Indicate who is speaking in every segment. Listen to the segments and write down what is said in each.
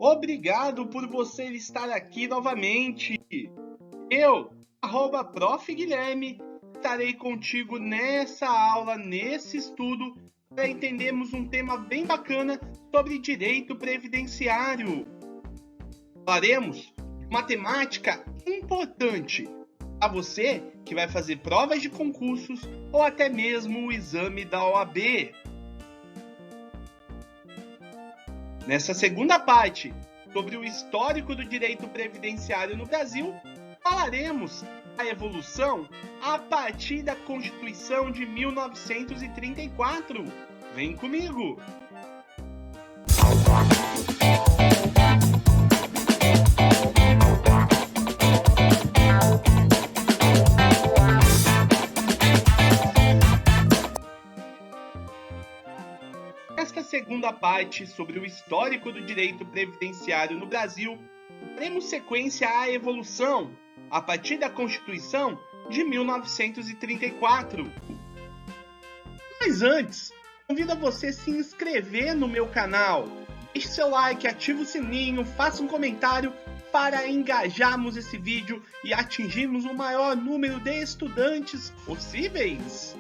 Speaker 1: Obrigado por você estar aqui novamente. Eu, @Prof. Guilherme, estarei contigo nessa aula, nesse estudo, para entendermos um tema bem bacana sobre direito previdenciário. Falaremos de uma temática importante a você que vai fazer provas de concursos ou até mesmo o exame da OAB. Nessa segunda parte, sobre o histórico do direito previdenciário no Brasil, falaremos da evolução a partir da Constituição de 1934. Vem comigo! Nesta segunda parte, sobre o histórico do direito previdenciário no Brasil, daremos sequência à evolução a partir da Constituição de 1934. Mas antes, convido a você se inscrever no meu canal, deixe seu like, ative o sininho, faça um comentário para engajarmos esse vídeo e atingirmos o maior número de estudantes possíveis.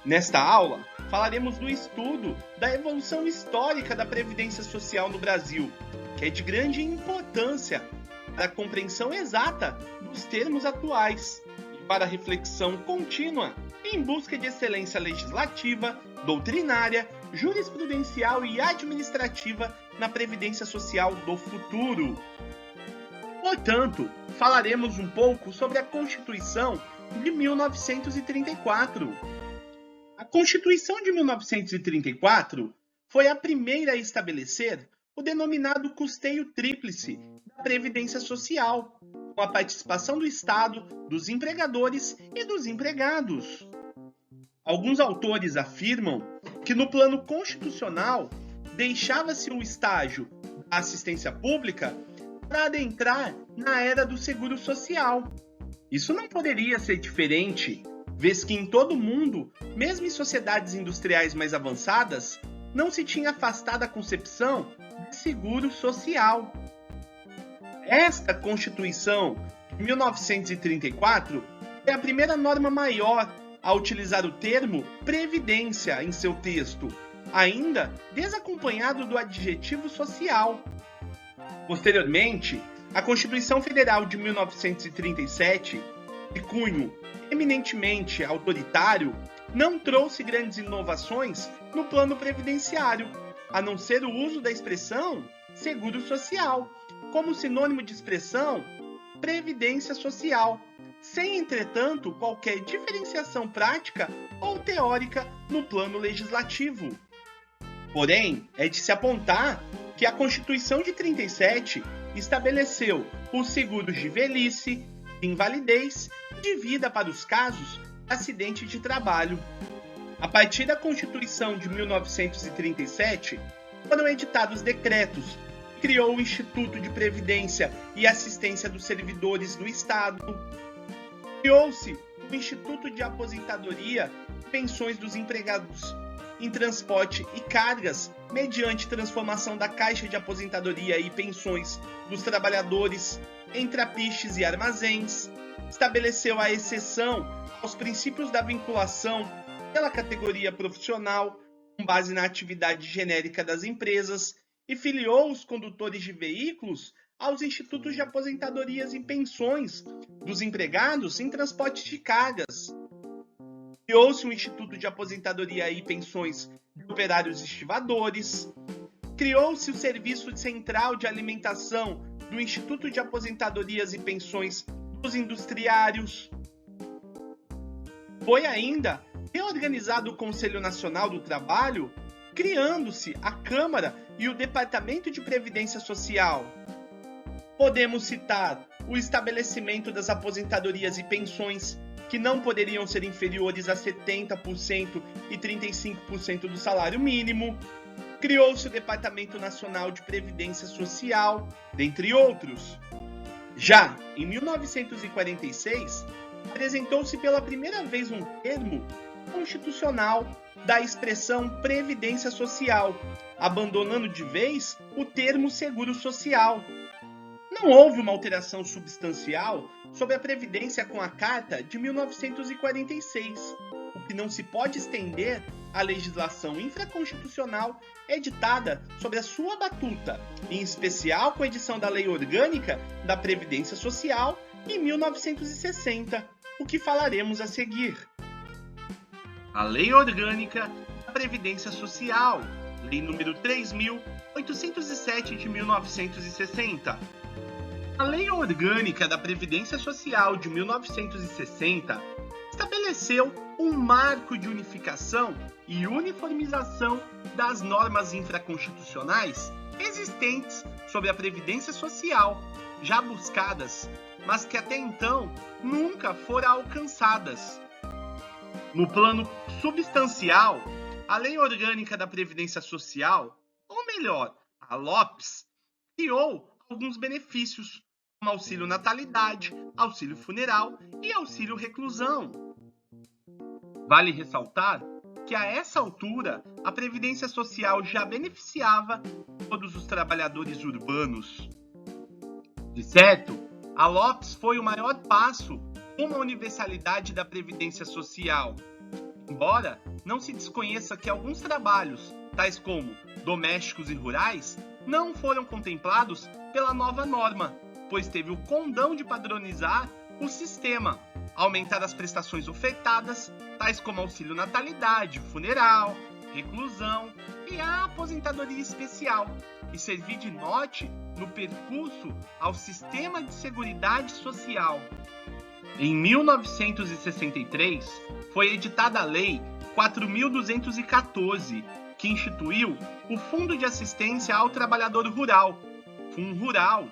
Speaker 1: Nesta aula, falaremos do estudo da evolução histórica da Previdência Social no Brasil, que é de grande importância para a compreensão exata dos termos atuais e para a reflexão contínua em busca de excelência legislativa, doutrinária, jurisprudencial e administrativa na Previdência Social do futuro. Portanto, falaremos um pouco sobre a Constituição de 1934. A Constituição de 1934 foi a primeira a estabelecer o denominado custeio tríplice da Previdência Social, com a participação do Estado, dos empregadores e dos empregados. Alguns autores afirmam que no plano constitucional deixava-se o estágio da assistência pública para adentrar na era do seguro social. Isso não poderia ser diferente, vez que em todo o mundo, mesmo em sociedades industriais mais avançadas, não se tinha afastado a concepção de seguro social. Esta Constituição de 1934 é a primeira norma maior a utilizar o termo previdência em seu texto, ainda desacompanhado do adjetivo social. Posteriormente, a Constituição Federal de 1937, de cunho eminentemente autoritário, não trouxe grandes inovações no plano previdenciário, a não ser o uso da expressão seguro social, como sinônimo de expressão previdência social, sem, entretanto, qualquer diferenciação prática ou teórica no plano legislativo. Porém, é de se apontar que a Constituição de 37 estabeleceu os seguros de velhice, de invalidez e de vida para os casos de acidente de trabalho. A partir da Constituição de 1937, foram editados decretos que criou o Instituto de Previdência e Assistência dos Servidores do Estado. Criou-se o Instituto de Aposentadoria e Pensões dos Empregados em Transporte e Cargas, mediante transformação da Caixa de Aposentadoria e Pensões dos Trabalhadores em trapiches e armazéns. Estabeleceu a exceção aos princípios da vinculação pela categoria profissional, com base na atividade genérica das empresas, e filiou os condutores de veículos aos institutos de aposentadorias e pensões dos empregados em transporte de cargas. Criou-se um Instituto de Aposentadoria e Pensões de Operários Estivadores. Criou-se o Serviço Central de Alimentação do Instituto de Aposentadorias e Pensões dos Industriários. Foi ainda reorganizado o Conselho Nacional do Trabalho, criando-se a Câmara e o Departamento de Previdência Social. Podemos citar o estabelecimento das aposentadorias e pensões, que não poderiam ser inferiores a 70% e 35% do salário mínimo. Criou-se o Departamento Nacional de Previdência Social, dentre outros. Já em 1946, apresentou-se pela primeira vez um termo constitucional da expressão previdência social, abandonando de vez o termo seguro social. Não houve uma alteração substancial sobre a previdência com a Carta de 1946, o que não se pode estender à legislação infraconstitucional editada sobre a sua batuta, em especial com a edição da Lei Orgânica da Previdência Social em 1960, o que falaremos a seguir. A Lei Orgânica da Previdência Social, Lei nº 3.807 de 1960. A Lei Orgânica da Previdência Social de 1960 estabeleceu um marco de unificação e uniformização das normas infraconstitucionais existentes sobre a Previdência Social, já buscadas, mas que até então nunca foram alcançadas. No plano substancial, a Lei Orgânica da Previdência Social, ou melhor, a LOPS, criou alguns benefícios, como auxílio natalidade, auxílio funeral e auxílio reclusão. Vale ressaltar que a essa altura a Previdência Social já beneficiava todos os trabalhadores urbanos. De certo, a LOPS foi o maior passo rumo à universalidade da Previdência Social, embora não se desconheça que alguns trabalhos, tais como domésticos e rurais, não foram contemplados pela nova norma, pois teve o condão de padronizar o sistema, aumentar as prestações ofertadas, tais como auxílio natalidade, funeral, reclusão e a aposentadoria especial, e servir de norte no percurso ao sistema de seguridade social. Em 1963, foi editada a Lei 4.214, que instituiu o Fundo de Assistência ao Trabalhador Rural, FUNRURAL,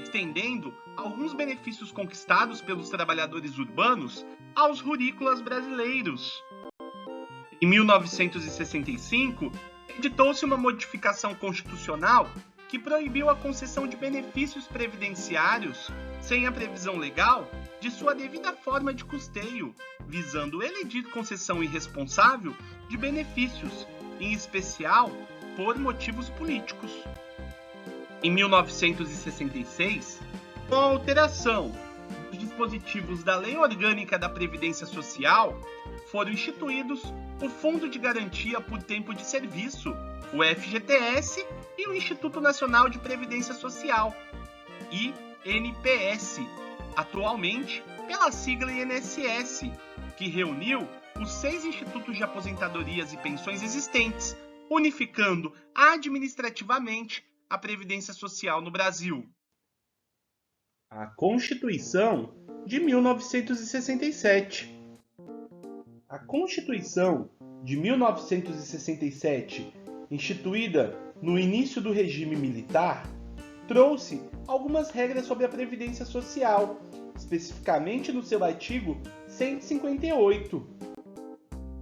Speaker 1: estendendo alguns benefícios conquistados pelos trabalhadores urbanos aos rurícolas brasileiros. Em 1965, editou-se uma modificação constitucional que proibiu a concessão de benefícios previdenciários sem a previsão legal de sua devida forma de custeio, visando eleger concessão irresponsável de benefícios, em especial por motivos políticos. Em 1966, com a alteração dos dispositivos da Lei Orgânica da Previdência Social, foram instituídos o Fundo de Garantia por Tempo de Serviço, o FGTS, e o Instituto Nacional de Previdência Social, INPS, atualmente pela sigla INSS, que reuniu os 6 institutos de aposentadorias e pensões existentes, unificando administrativamente a Previdência Social no Brasil. A Constituição de 1967. A Constituição de 1967, instituída no início do regime militar, trouxe algumas regras sobre a Previdência Social, especificamente no seu artigo 158.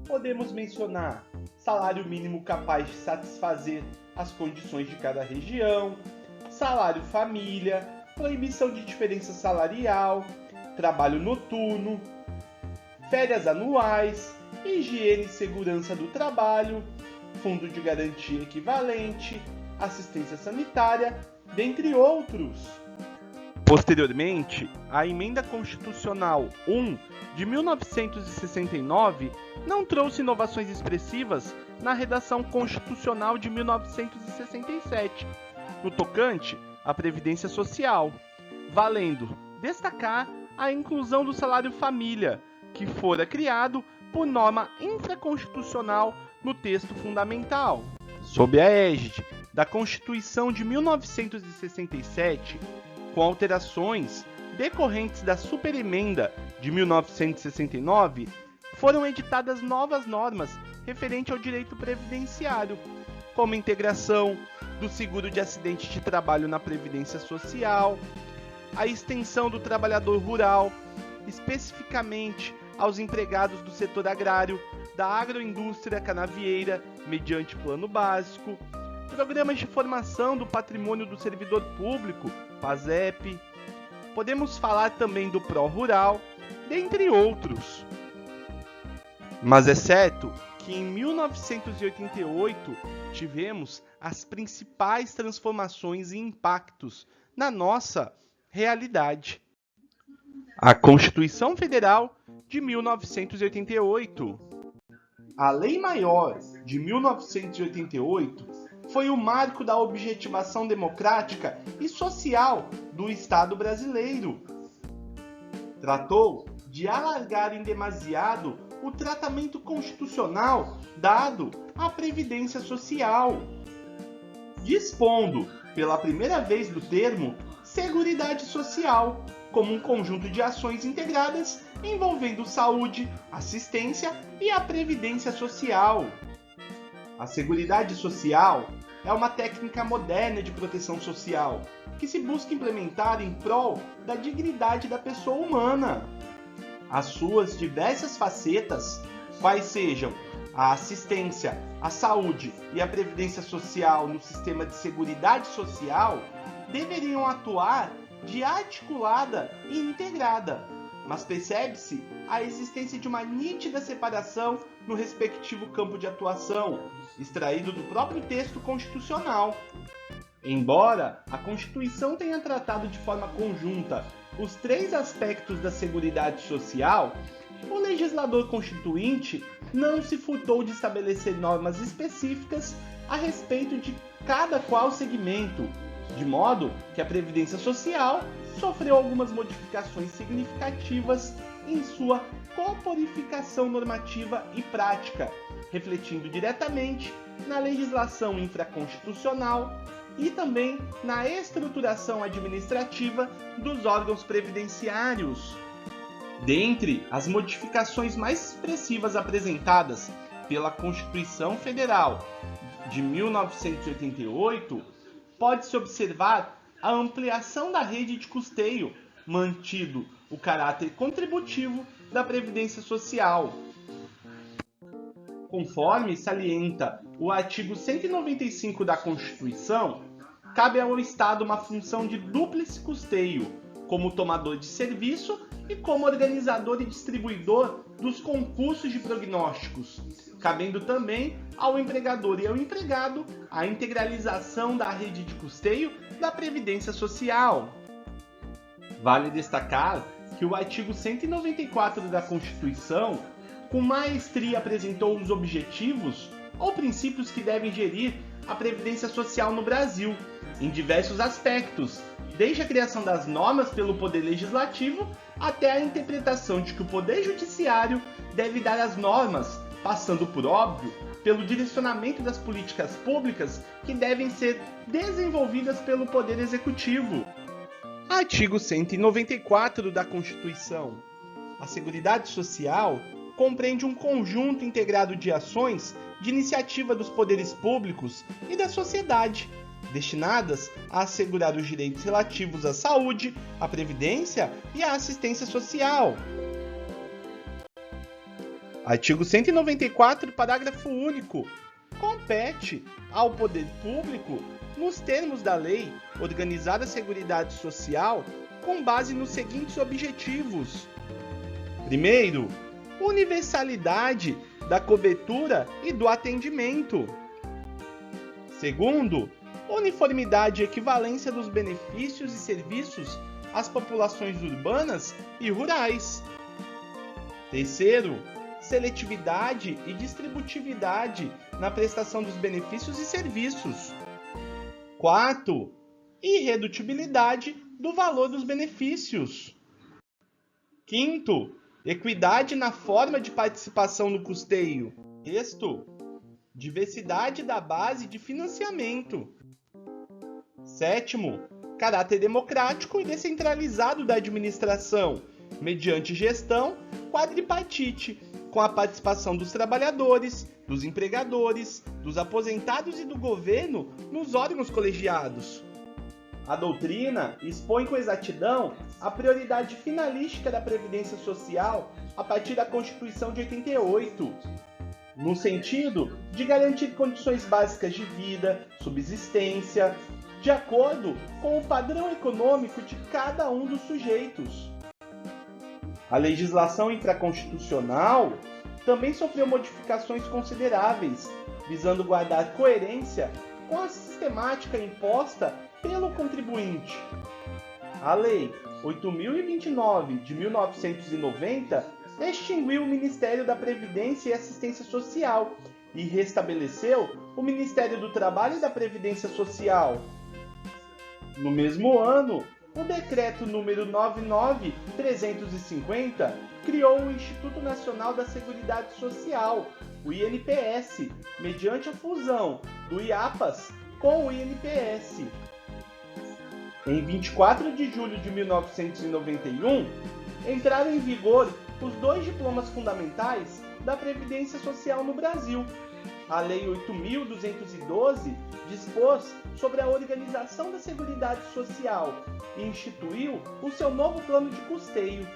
Speaker 1: Podemos mencionar salário mínimo capaz de satisfazer as condições de cada região, salário família, proibição de diferença salarial, trabalho noturno, férias anuais, higiene e segurança do trabalho, fundo de garantia equivalente, assistência sanitária, dentre outros. Posteriormente, a Emenda Constitucional 1 de 1969 não trouxe inovações expressivas na redação constitucional de 1967, no tocante à Previdência Social, valendo destacar a inclusão do salário família, que fora criado por norma infraconstitucional no texto fundamental. Sob a égide da Constituição de 1967, com alterações decorrentes da superemenda de 1969, foram editadas novas normas referentes ao direito previdenciário, como a integração do seguro de acidente de trabalho na Previdência Social, a extensão do trabalhador rural, especificamente aos empregados do setor agrário, da agroindústria canavieira, mediante plano básico, programas de formação do patrimônio do servidor público, PASEP. Podemos falar também do Pró-Rural, dentre outros. Mas é certo que em 1988 tivemos as principais transformações e impactos na nossa realidade. A Constituição Federal de 1988. A Lei Maior de 1988 foi o marco da objetivação democrática e social do Estado brasileiro. Tratou de alargar em demasiado o tratamento constitucional dado à Previdência Social, dispondo pela primeira vez do termo Seguridade Social, como um conjunto de ações integradas envolvendo saúde, assistência e a previdência social. A Seguridade Social é uma técnica moderna de proteção social que se busca implementar em prol da dignidade da pessoa humana. As suas diversas facetas, quais sejam a assistência, a saúde e a previdência social no sistema de seguridade social, deveriam atuar de articulada e integrada, mas percebe-se a existência de uma nítida separação no respectivo campo de atuação, extraído do próprio texto constitucional. Embora a Constituição tenha tratado de forma conjunta os três aspectos da Seguridade Social, o legislador constituinte não se furtou de estabelecer normas específicas a respeito de cada qual segmento, de modo que a Previdência Social sofreu algumas modificações significativas em sua corporificação normativa e prática, refletindo diretamente na legislação infraconstitucional e também na estruturação administrativa dos órgãos previdenciários. Dentre as modificações mais expressivas apresentadas pela Constituição Federal de 1988, pode-se observar a ampliação da rede de custeio, mantido o caráter contributivo da Previdência Social. Conforme salienta o artigo 195 da Constituição, cabe ao Estado uma função de dúplice custeio, como tomador de serviço e como organizador e distribuidor dos concursos de prognósticos, cabendo também ao empregador e ao empregado a integralização da rede de custeio da Previdência Social. Vale destacar que o artigo 194 da Constituição, com maestria apresentou os objetivos ou princípios que devem gerir a Previdência Social no Brasil, em diversos aspectos, desde a criação das normas pelo Poder Legislativo até a interpretação de que o Poder Judiciário deve dar as normas, passando por óbvio pelo direcionamento das políticas públicas que devem ser desenvolvidas pelo Poder Executivo. Artigo 194 da Constituição. A Seguridade Social compreende um conjunto integrado de ações de iniciativa dos poderes públicos e da sociedade, destinadas a assegurar os direitos relativos à saúde, à previdência e à assistência social. Artigo 194, parágrafo único. Compete ao poder público, nos termos da lei, organizar a Seguridade Social com base nos seguintes objetivos. Primeiro, universalidade da cobertura e do atendimento. Segundo, uniformidade e equivalência dos benefícios e serviços às populações urbanas e rurais. Terceiro, seletividade e distributividade na prestação dos benefícios e serviços. Quarto, irredutibilidade do valor dos benefícios. Quinto, equidade na forma de participação no custeio. Sexto, diversidade da base de financiamento. Sétimo, caráter democrático e descentralizado da administração, mediante gestão quadripartite, com a participação dos trabalhadores, dos empregadores, dos aposentados e do governo nos órgãos colegiados. A doutrina expõe com exatidão a prioridade finalística da Previdência Social a partir da Constituição de 88, no sentido de garantir condições básicas de vida, subsistência, de acordo com o padrão econômico de cada um dos sujeitos. A legislação infraconstitucional também sofreu modificações consideráveis, visando guardar coerência com a sistemática imposta pelo contribuinte. A Lei 8.029 de 1990 extinguiu o Ministério da Previdência e Assistência Social e restabeleceu o Ministério do Trabalho e da Previdência Social. No mesmo ano, o Decreto número 99.350 criou o Instituto Nacional da Seguridade Social, o INPS, mediante a fusão do IAPAS com o INPS. Em 24 de julho de 1991, entraram em vigor os 2 diplomas fundamentais da Previdência Social no Brasil. A Lei 8.212 dispôs sobre a organização da Seguridade Social e instituiu o seu novo plano de custeio.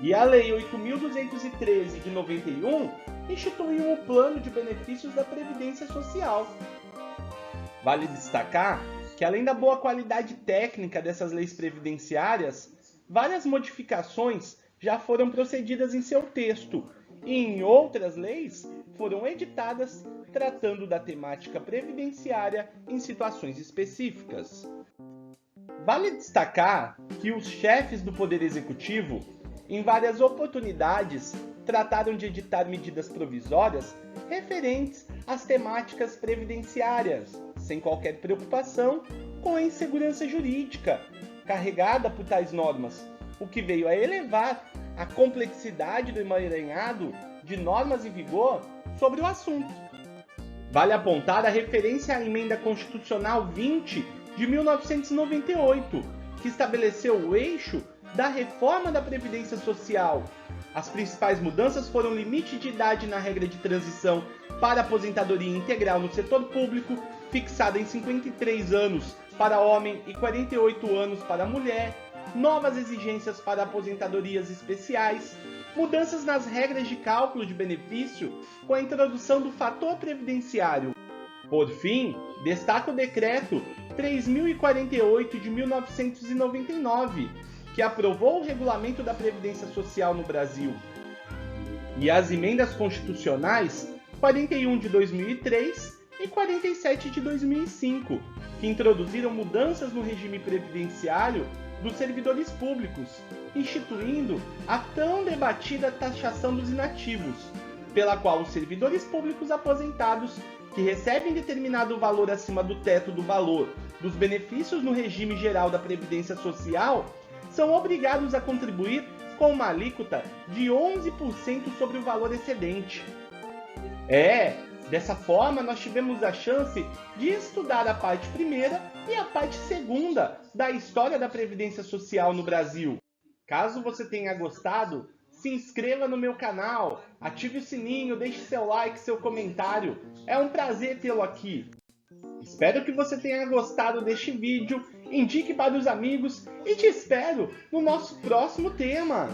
Speaker 1: E a Lei 8.213 de 91 instituiu o Plano de Benefícios da Previdência Social. Vale destacar que, além da boa qualidade técnica dessas leis previdenciárias, várias modificações já foram procedidas em seu texto e em outras leis foram editadas tratando da temática previdenciária em situações específicas. Vale destacar que os chefes do Poder Executivo, em várias oportunidades, trataram de editar medidas provisórias referentes às temáticas previdenciárias, sem qualquer preocupação com a insegurança jurídica carregada por tais normas, o que veio a elevar a complexidade do emaranhado de normas em vigor sobre o assunto. Vale apontar a referência à Emenda Constitucional 20 de 1998, que estabeleceu o eixo da reforma da Previdência Social. As principais mudanças foram o limite de idade na regra de transição para aposentadoria integral no setor público, fixada em 53 anos para homem e 48 anos para mulher, novas exigências para aposentadorias especiais, mudanças nas regras de cálculo de benefício com a introdução do fator previdenciário. Por fim, destaca o Decreto 3.048 de 1999, que aprovou o Regulamento da Previdência Social no Brasil, e as emendas constitucionais 41 de 2003 e 47 de 2005, que introduziram mudanças no regime previdenciário dos servidores públicos, instituindo a tão debatida taxação dos inativos, pela qual os servidores públicos aposentados que recebem determinado valor acima do teto do valor dos benefícios no regime geral da Previdência Social são obrigados a contribuir com uma alíquota de 11% sobre o valor excedente. Dessa forma nós tivemos a chance de estudar a parte primeira e a parte segunda da história da Previdência Social no Brasil. Caso você tenha gostado, se inscreva no meu canal, ative o sininho, deixe seu like, seu comentário. É um prazer tê-lo aqui. Espero que você tenha gostado deste vídeo, indique para os amigos e te espero no nosso próximo tema.